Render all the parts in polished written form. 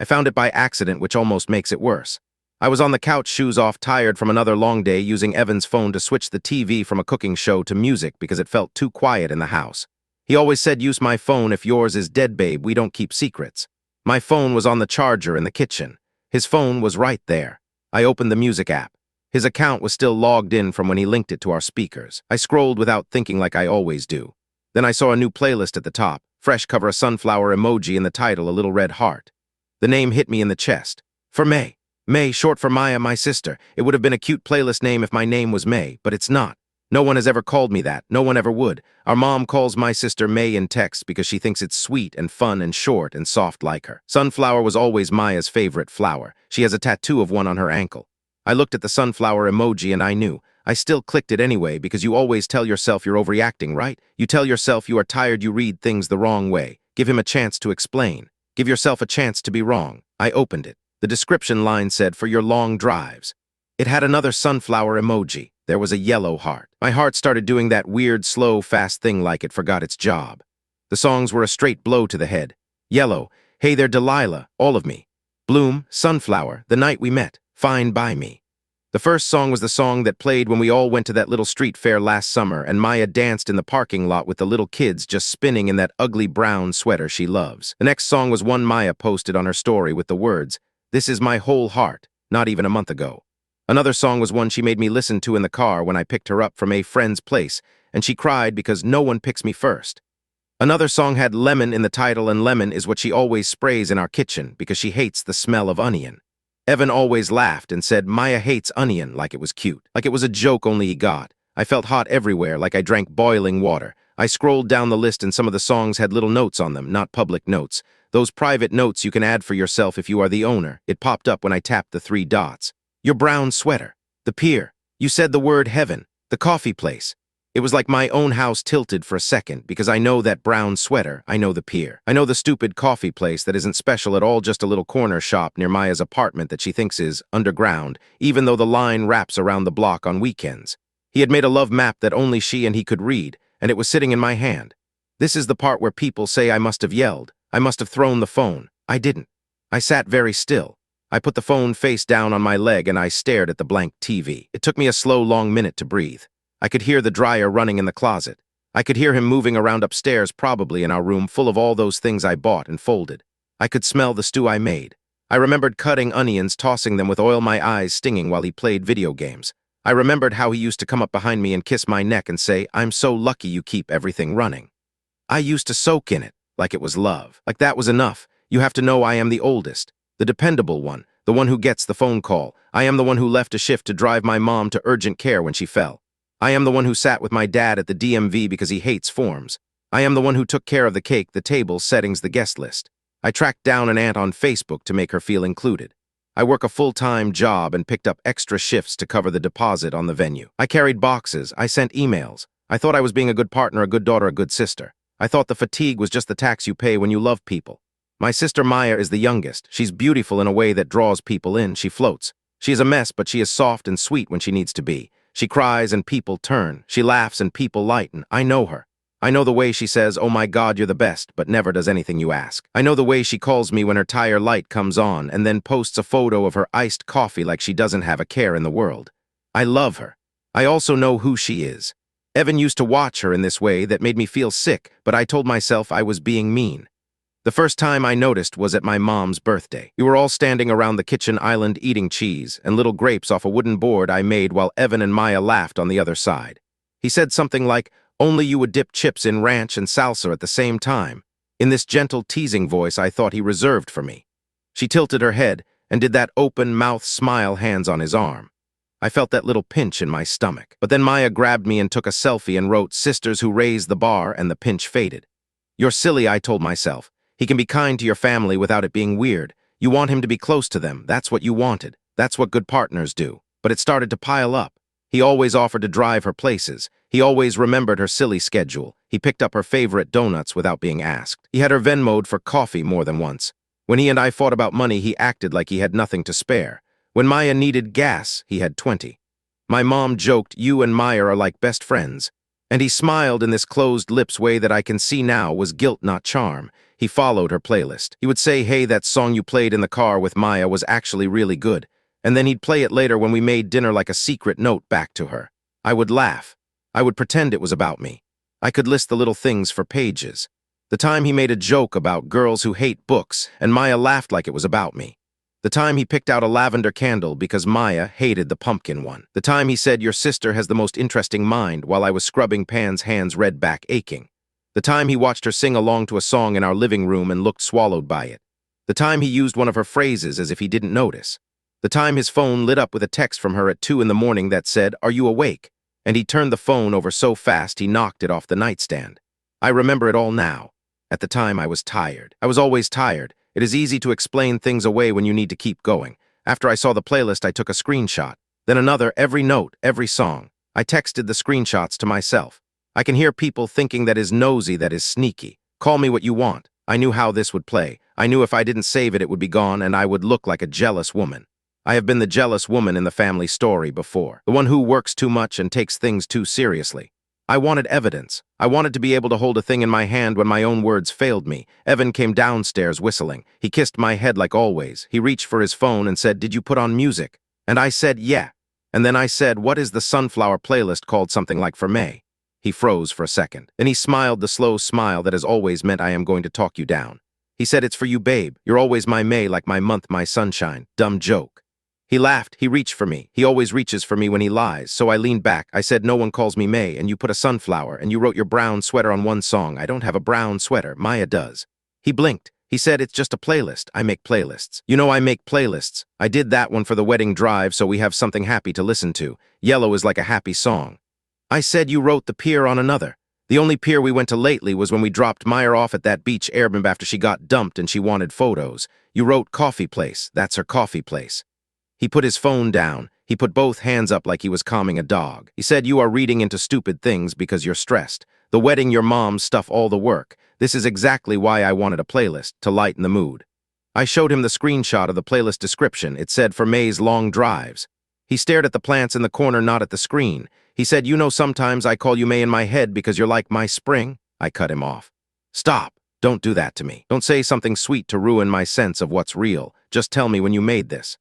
I found it by accident, which almost makes it worse. I was on the couch, shoes off, tired from another long day, using Evan's phone to switch the TV from a cooking show to music because it felt too quiet in the house. He always said, "Use my phone if yours is dead, babe. We don't keep secrets." My phone was on the charger in the kitchen. His phone was right there. I opened the music app. His account was still logged in from when he linked it to our speakers. I scrolled without thinking like I always do. Then I saw a new playlist at the top. Fresh cover, a sunflower emoji, in the title, a little red heart. The name hit me in the chest. For May. May, short for Maya, my sister. It would have been a cute playlist name if my name was May, but it's not. No one has ever called me that. No one ever would. Our mom calls my sister May in text because she thinks it's sweet and fun and short and soft like her. Sunflower was always Maya's favorite flower. She has a tattoo of one on her ankle. I looked at the sunflower emoji and I knew. I still clicked it anyway because you always tell yourself you're overreacting, right? You tell yourself you are tired, you read things the wrong way. Give him a chance to explain. Give yourself a chance to be wrong. I opened it. The description line said, "For your long drives." It had another sunflower emoji. There was a yellow heart. My heart started doing that weird, slow, fast thing like it forgot its job. The songs were a straight blow to the head. Yellow, "Hey there, Delilah," all of me. Bloom, "Sunflower," "The Night We Met," "Fine by Me." The first song was the song that played when we all went to that little street fair last summer and Maya danced in the parking lot with the little kids just spinning in that ugly brown sweater she loves. The next song was one Maya posted on her story with the words, "This is my whole heart," not even a month ago. Another song was one she made me listen to in the car when I picked her up from a friend's place, and she cried because no one picks me first. Another song had lemon in the title, and lemon is what she always sprays in our kitchen because she hates the smell of onion. Evan always laughed and said Maya hates onion like it was cute, like it was a joke only he got. I felt hot everywhere, like I drank boiling water. I scrolled down the list and some of the songs had little notes on them, not public notes. Those private notes you can add for yourself if you are the owner. It popped up when I tapped the 3 dots. Your brown sweater. The pier. You said the word heaven. The coffee place. It was like my own house tilted for a second because I know that brown sweater, I know the pier. I know the stupid coffee place that isn't special at all, just a little corner shop near Maya's apartment that she thinks is underground, even though the line wraps around the block on weekends. He had made a love map that only she and he could read, and it was sitting in my hand. This is the part where people say I must have yelled. I must have thrown the phone. I didn't. I sat very still. I put the phone face down on my leg and I stared at the blank TV. It took me a slow, long minute to breathe. I could hear the dryer running in the closet. I could hear him moving around upstairs, probably in our room full of all those things I bought and folded. I could smell the stew I made. I remembered cutting onions, tossing them with oil, my eyes stinging while he played video games. I remembered how he used to come up behind me and kiss my neck and say, "I'm so lucky you keep everything running." I used to soak in it, like it was love. Like that was enough. You have to know I am the oldest. The dependable one, the one who gets the phone call. I am the one who left a shift to drive my mom to urgent care when she fell. I am the one who sat with my dad at the DMV because he hates forms. I am the one who took care of the cake, the table, settings, the guest list. I tracked down an aunt on Facebook to make her feel included. I work a full-time job and picked up extra shifts to cover the deposit on the venue. I carried boxes. I sent emails. I thought I was being a good partner, a good daughter, a good sister. I thought the fatigue was just the tax you pay when you love people. My sister Maya is the youngest. She's beautiful in a way that draws people in. She floats. She is a mess, but she is soft and sweet when she needs to be. She cries and people turn. She laughs and people lighten. I know her. I know the way she says, "Oh my God, you're the best," but never does anything you ask. I know the way she calls me when her tire light comes on and then posts a photo of her iced coffee like she doesn't have a care in the world. I love her. I also know who she is. Evan used to watch her in this way that made me feel sick, but I told myself I was being mean. The first time I noticed was at my mom's birthday. We were all standing around the kitchen island eating cheese and little grapes off a wooden board I made while Evan and Maya laughed on the other side. He said something like, "Only you would dip chips in ranch and salsa at the same time," in this gentle teasing voice I thought he reserved for me. She tilted her head and did that open mouth smile, hands on his arm. I felt that little pinch in my stomach. But then Maya grabbed me and took a selfie and wrote, "Sisters who raise the bar," and the pinch faded. "You're silly," I told myself. He can be kind to your family without it being weird. You want him to be close to them. That's what you wanted. That's what good partners do. But it started to pile up. He always offered to drive her places. He always remembered her silly schedule. He picked up her favorite donuts without being asked. He had her Venmo'd for coffee more than once. When he and I fought about money, he acted like he had nothing to spare. When Maya needed gas, he had 20. My mom joked, "You and Maya are like best friends." And he smiled in this closed lips way that I can see now was guilt, not charm. He followed her playlist. He would say, hey, that song you played in the car with Maya was actually really good. And then he'd play it later when we made dinner like a secret note back to her. I would laugh. I would pretend it was about me. I could list the little things for pages. The time he made a joke about girls who hate books, and Maya laughed like it was about me. The time he picked out a lavender candle because Maya hated the pumpkin one. The time he said, your sister has the most interesting mind, while I was scrubbing Pan's hands red back aching. The time he watched her sing along to a song in our living room and looked swallowed by it. The time he used one of her phrases as if he didn't notice. The time his phone lit up with a text from her at 2 in the morning that said, are you awake? And he turned the phone over so fast he knocked it off the nightstand. I remember it all now. At the time I was tired. I was always tired. It is easy to explain things away when you need to keep going. After I saw the playlist, I took a screenshot. Then another, every note, every song. I texted the screenshots to myself. I can hear people thinking that is nosy, that is sneaky. Call me what you want. I knew how this would play. I knew if I didn't save it, it would be gone and I would look like a jealous woman. I have been the jealous woman in the family story before. The one who works too much and takes things too seriously. I wanted evidence. I wanted to be able to hold a thing in my hand when my own words failed me. Evan came downstairs whistling. He kissed my head like always. He reached for his phone and said, did you put on music? And I said, yeah. And then I said, what is the sunflower playlist called something like for May? He froze for a second. Then he smiled the slow smile that has always meant I am going to talk you down. He said, it's for you, babe. You're always my May, like my month, my sunshine. Dumb joke. He laughed. He reached for me. He always reaches for me when he lies. So I leaned back. I said, no one calls me May, and you put a sunflower, and you wrote your brown sweater on one song. I don't have a brown sweater. Maya does. He blinked. He said, it's just a playlist. I make playlists. You know I make playlists. I did that one for the wedding drive so we have something happy to listen to. Yellow is like a happy song. I said you wrote the pier on another. The only pier we went to lately was when we dropped Maya off at that beach airbnb after she got dumped and she wanted photos. You wrote coffee place. That's her coffee place. He put his phone down. He put both hands up like he was calming a dog. He said, you are reading into stupid things because you're stressed. The wedding, your mom's stuff, all the work. This is exactly why I wanted a playlist, to lighten the mood. I showed him the screenshot of the playlist description. It said, for May's long drives. He stared at the plants in the corner, not at the screen. He said, you know, sometimes I call you May in my head because you're like my spring. I cut him off. Stop. Don't do that to me. Don't say something sweet to ruin my sense of what's real. Just tell me when you made this.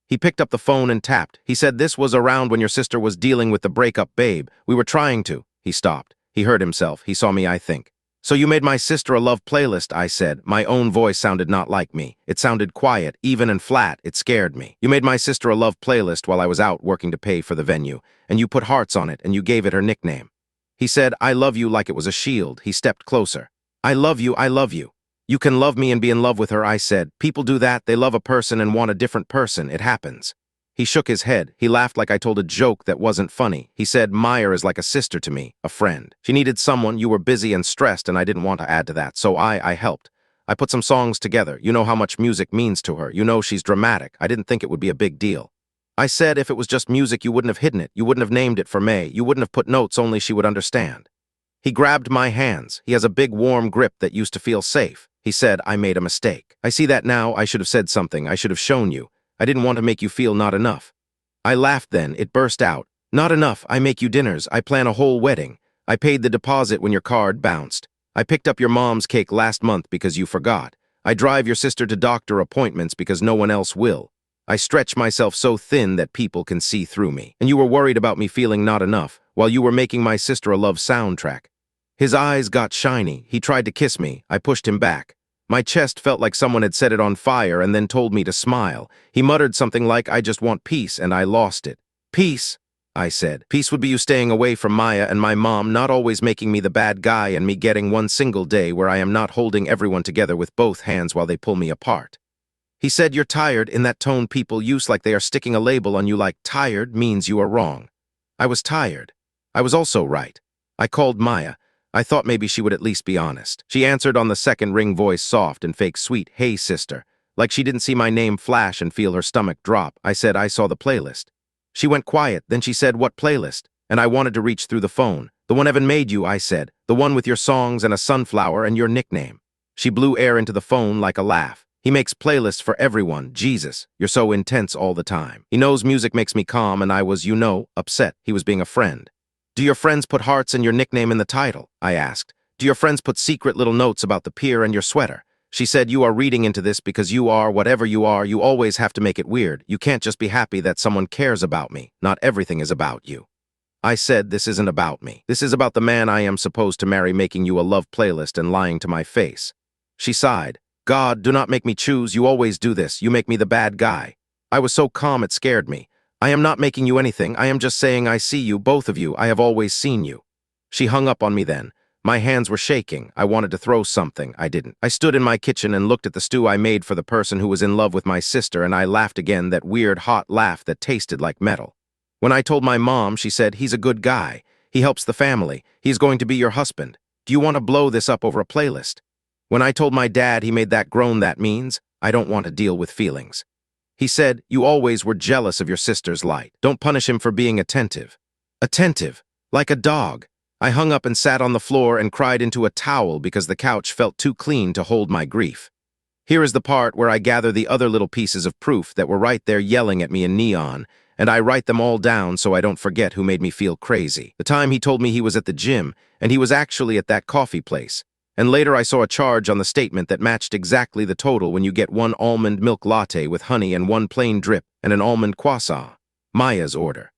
He picked up the phone and tapped. He said, this was around when your sister was dealing with the breakup, babe. We were trying to. He stopped. He heard himself. He saw me, I think. So you made my sister a love playlist, I said. My own voice sounded not like me. It sounded quiet, even and flat. It scared me. You made my sister a love playlist while I was out working to pay for the venue, and you put hearts on it, and you gave it her nickname. He said, I love you, like it was a shield. He stepped closer. I love you, I love you. You can love me and be in love with her, I said. People do that. They love a person and want a different person. It happens. He shook his head. He laughed like I told a joke that wasn't funny. He said, Maya is like a sister to me, a friend. She needed someone. You were busy and stressed, and I didn't want to add to that, so I helped. I put some songs together. You know how much music means to her. You know she's dramatic. I didn't think it would be a big deal. I said if it was just music, you wouldn't have hidden it. You wouldn't have named it for May. You wouldn't have put notes, only she would understand. He grabbed my hands. He has a big, warm grip that used to feel safe. He said, I made a mistake. I see that now. I should have said something. I should have shown you. I didn't want to make you feel not enough. I laughed then. It burst out. Not enough. I make you dinners. I plan a whole wedding. I paid the deposit when your card bounced. I picked up your mom's cake last month because you forgot. I drive your sister to doctor appointments because no one else will. I stretch myself so thin that people can see through me. And you were worried about me feeling not enough while you were making my sister a love soundtrack. His eyes got shiny. He tried to kiss me. I pushed him back. My chest felt like someone had set it on fire and then told me to smile. He muttered something like, I just want peace, and I lost it. Peace, I said. Peace would be you staying away from Maya and my mom, not always making me the bad guy and me getting one single day where I am not holding everyone together with both hands while they pull me apart. He said, you're tired. In that tone people use like they are sticking a label on you, like tired means you are wrong. I was tired. I was also right. I called Maya. I thought maybe she would at least be honest. She answered on the second ring, voice soft and fake sweet, hey sister. Like she didn't see my name flash and feel her stomach drop. I said, I saw the playlist. She went quiet, then she said, what playlist? And I wanted to reach through the phone. The one Evan made you, I said. The one with your songs and a sunflower and your nickname. She blew air into the phone like a laugh. He makes playlists for everyone. Jesus, you're so intense all the time. He knows music makes me calm and I was, you know, upset. He was being a friend. Do your friends put hearts and your nickname in the title? I asked. Do your friends put secret little notes about the pier and your sweater? She said, you are reading into this because you are, whatever you are, you always have to make it weird. You can't just be happy that someone cares about me. Not everything is about you. I said, this isn't about me. This is about the man I am supposed to marry making you a love playlist and lying to my face. She sighed. God, do not make me choose. You always do this. You make me the bad guy. I was so calm it scared me. I am not making you anything. I am just saying I see you, both of you. I have always seen you. She hung up on me then. My hands were shaking. I wanted to throw something. I didn't. I stood in my kitchen and looked at the stew I made for the person who was in love with my sister, and I laughed again, that weird, hot laugh that tasted like metal. When I told my mom, she said, he's a good guy. He helps the family. He's going to be your husband. Do you want to blow this up over a playlist? When I told my dad, he made that groan that means, I don't want to deal with feelings. He said, you always were jealous of your sister's light. Don't punish him for being attentive. Attentive, like a dog. I hung up and sat on the floor and cried into a towel because the couch felt too clean to hold my grief. Here is the part where I gather the other little pieces of proof that were right there yelling at me in neon, and I write them all down so I don't forget who made me feel crazy. The time he told me he was at the gym, and he was actually at that coffee place. And later I saw a charge on the statement that matched exactly the total when you get 1 almond milk latte with honey and 1 plain drip and an almond croissant. Maya's order.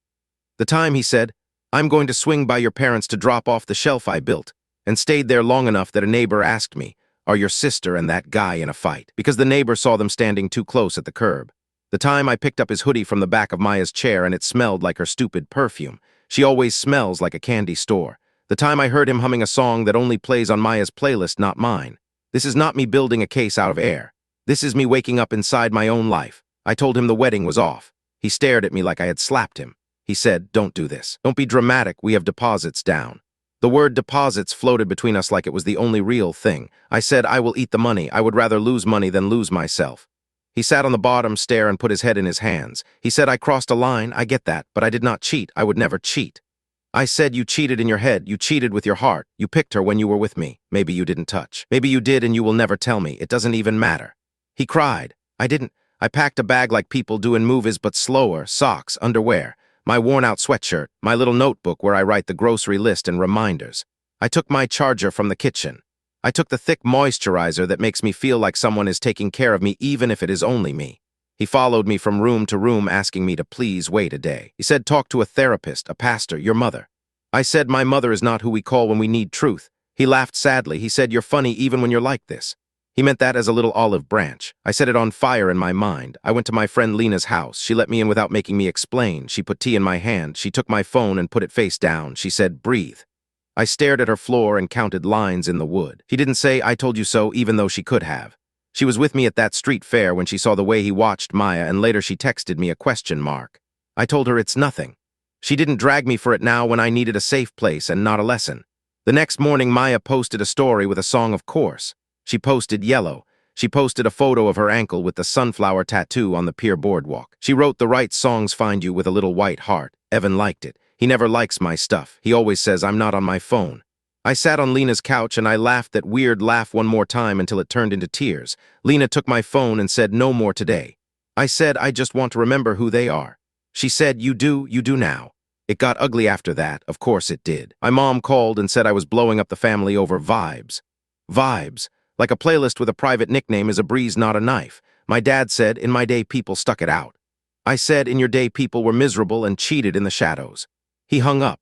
The time he said, I'm going to swing by your parents to drop off the shelf I built, and stayed there long enough that a neighbor asked me, are your sister and that guy in a fight? Because the neighbor saw them standing too close at the curb. The time I picked up his hoodie from the back of Maya's chair and it smelled like her stupid perfume. She always smells like a candy store. The time I heard him humming a song that only plays on Maya's playlist, not mine. This is not me building a case out of air. This is me waking up inside my own life. I told him the wedding was off. He stared at me like I had slapped him. He said, don't do this. Don't be dramatic. We have deposits down. The word deposits floated between us like it was the only real thing. I said, I will eat the money. I would rather lose money than lose myself. He sat on the bottom stair and put his head in his hands. He said, I crossed a line. I get that, but I did not cheat. I would never cheat. I said, you cheated in your head. You cheated with your heart. You picked her when you were with me. Maybe you didn't touch. Maybe you did and you will never tell me. It doesn't even matter. He cried. I didn't. I packed a bag like people do in movies, but slower. Socks, underwear. My worn-out sweatshirt, my little notebook where I write the grocery list and reminders. I took my charger from the kitchen. I took the thick moisturizer that makes me feel like someone is taking care of me even if it is only me. He followed me from room to room asking me to please wait a day. He said, talk to a therapist, a pastor, your mother. I said, my mother is not who we call when we need truth. He laughed sadly. He said, you're funny even when you're like this. He meant that as a little olive branch. I set it on fire in my mind. I went to my friend Lena's house. She let me in without making me explain. She put tea in my hand. She took my phone and put it face down. She said, breathe. I stared at her floor and counted lines in the wood. She didn't say, I told you so, even though she could have. She was with me at that street fair when she saw the way he watched Maya, and later she texted me a question mark. I told her it's nothing. She didn't drag me for it now when I needed a safe place and not a lesson. The next morning, Maya posted a story with a song, of course. She posted yellow. She posted a photo of her ankle with the sunflower tattoo on the pier boardwalk. She wrote the right songs find you with a little white heart. Evan liked it. He never likes my stuff. He always says I'm not on my phone. I sat on Lena's couch and I laughed that weird laugh one more time until it turned into tears. Lena took my phone and said, no more today. I said, I just want to remember who they are. She said, you do now. It got ugly after that. Of course it did. My mom called and said I was blowing up the family over vibes. Vibes. Like a playlist with a private nickname is a breeze, not a knife. My dad said, in my day, people stuck it out. I said, in your day, people were miserable and cheated in the shadows. He hung up.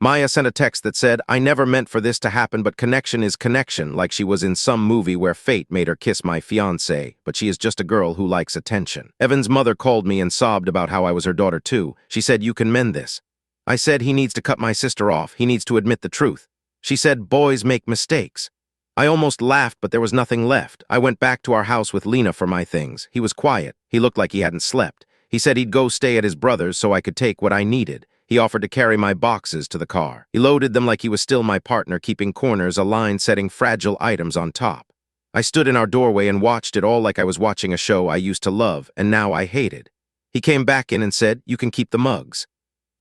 Maya sent a text that said, I never meant for this to happen, but connection is connection, like she was in some movie where fate made her kiss my fiancé, but she is just a girl who likes attention. Evan's mother called me and sobbed about how I was her daughter too. She said, you can mend this. I said, he needs to cut my sister off. He needs to admit the truth. She said, boys make mistakes. I almost laughed, but there was nothing left. I went back to our house with Lena for my things. He was quiet. He looked like he hadn't slept. He said he'd go stay at his brother's so I could take what I needed. He offered to carry my boxes to the car. He loaded them like he was still my partner, keeping corners aligned, setting fragile items on top. I stood in our doorway and watched it all like I was watching a show I used to love and now I hated. He came back in and said, you can keep the mugs.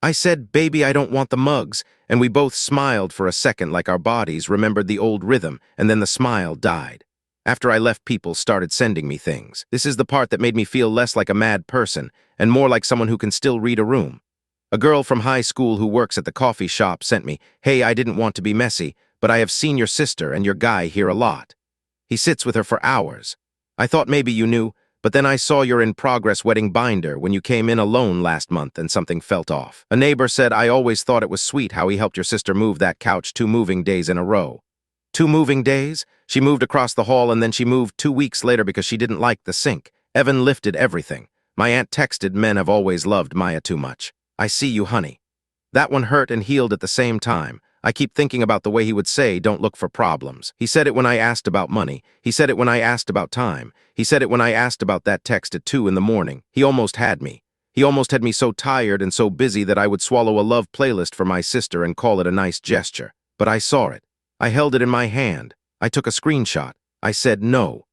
I said, baby, I don't want the mugs, and we both smiled for a second like our bodies remembered the old rhythm, and then the smile died. After I left, people started sending me things. This is the part that made me feel less like a mad person and more like someone who can still read a room. A girl from high school who works at the coffee shop sent me, "Hey, I didn't want to be messy, but I have seen your sister and your guy here a lot. He sits with her for hours. I thought maybe you knew, but then I saw your in-progress wedding binder when you came in alone last month and something felt off." A neighbor said, "I always thought it was sweet how he helped your sister move that couch 2 moving days in a row." 2 moving days? She moved across the hall and then she moved 2 weeks later because she didn't like the sink. Evan lifted everything. My aunt texted, "Men have always loved Maya too much. I see you, honey." That one hurt and healed at the same time. I keep thinking about the way he would say, "Don't look for problems." He said it when I asked about money. He said it when I asked about time. He said it when I asked about that text at 2 in the morning. He almost had me. He almost had me so tired and so busy that I would swallow a love playlist for my sister and call it a nice gesture. But I saw it. I held it in my hand. I took a screenshot. I said, "No.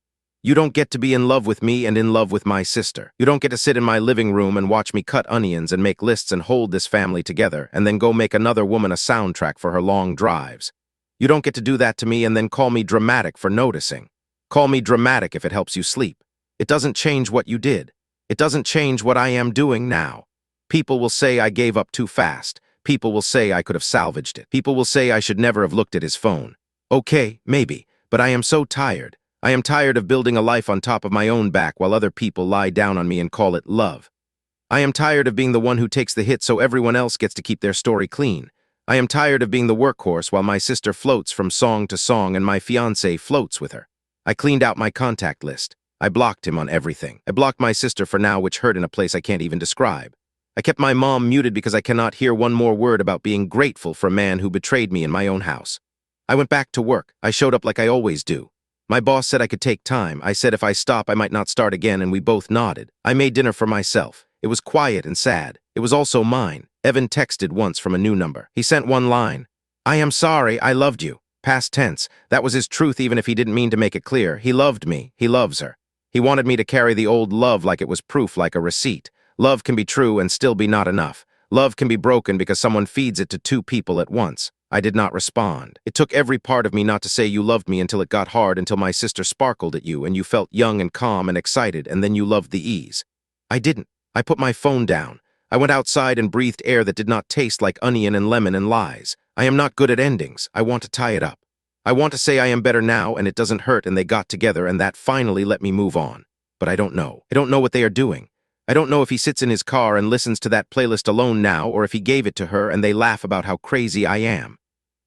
You don't get to be in love with me and in love with my sister. You don't get to sit in my living room and watch me cut onions and make lists and hold this family together and then go make another woman a soundtrack for her long drives. You don't get to do that to me and then call me dramatic for noticing. Call me dramatic if it helps you sleep. It doesn't change what you did. It doesn't change what I am doing now. People will say I gave up too fast. People will say I could have salvaged it. People will say I should never have looked at his phone. Okay, maybe, but I am so tired. I am tired of building a life on top of my own back while other people lie down on me and call it love. I am tired of being the one who takes the hit so everyone else gets to keep their story clean. I am tired of being the workhorse while my sister floats from song to song and my fiancé floats with her. I cleaned out my contact list. I blocked him on everything. I blocked my sister for now, which hurt in a place I can't even describe. I kept my mom muted because I cannot hear one more word about being grateful for a man who betrayed me in my own house. I went back to work. I showed up like I always do. My boss said I could take time. I said if I stop, I might not start again, and we both nodded. I made dinner for myself. It was quiet and sad. It was also mine. Evan texted once from a new number. He sent one line. "I am sorry, I loved you." Past tense. That was his truth even if he didn't mean to make it clear. He loved me. He loves her. He wanted me to carry the old love like it was proof, like a receipt. Love can be true and still be not enough. Love can be broken because someone feeds it to 2 people at once. I did not respond. It took every part of me not to say you loved me until it got hard, until my sister sparkled at you and you felt young and calm and excited, and then you loved the ease. I didn't. I put my phone down. I went outside and breathed air that did not taste like onion and lemon and lies. I am not good at endings. I want to tie it up. I want to say I am better now and it doesn't hurt and they got together and that finally let me move on. But I don't know. I don't know what they are doing. I don't know if he sits in his car and listens to that playlist alone now or if he gave it to her and they laugh about how crazy I am.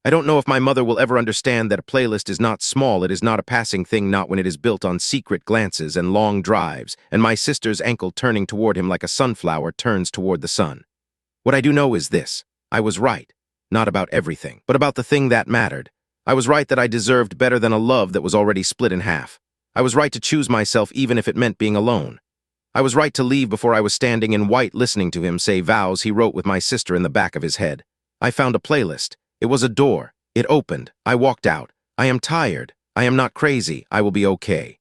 I don't know if my mother will ever understand that a playlist is not small, it is not a passing thing, not when it is built on secret glances and long drives, and my sister's ankle turning toward him like a sunflower turns toward the sun. What I do know is this. I was right. Not about everything, but about the thing that mattered. I was right that I deserved better than a love that was already split in half. I was right to choose myself even if it meant being alone. I was right to leave before I was standing in white listening to him say vows he wrote with my sister in the back of his head. I found a playlist. It was a door. It opened. I walked out. I am tired. I am not crazy. I will be okay.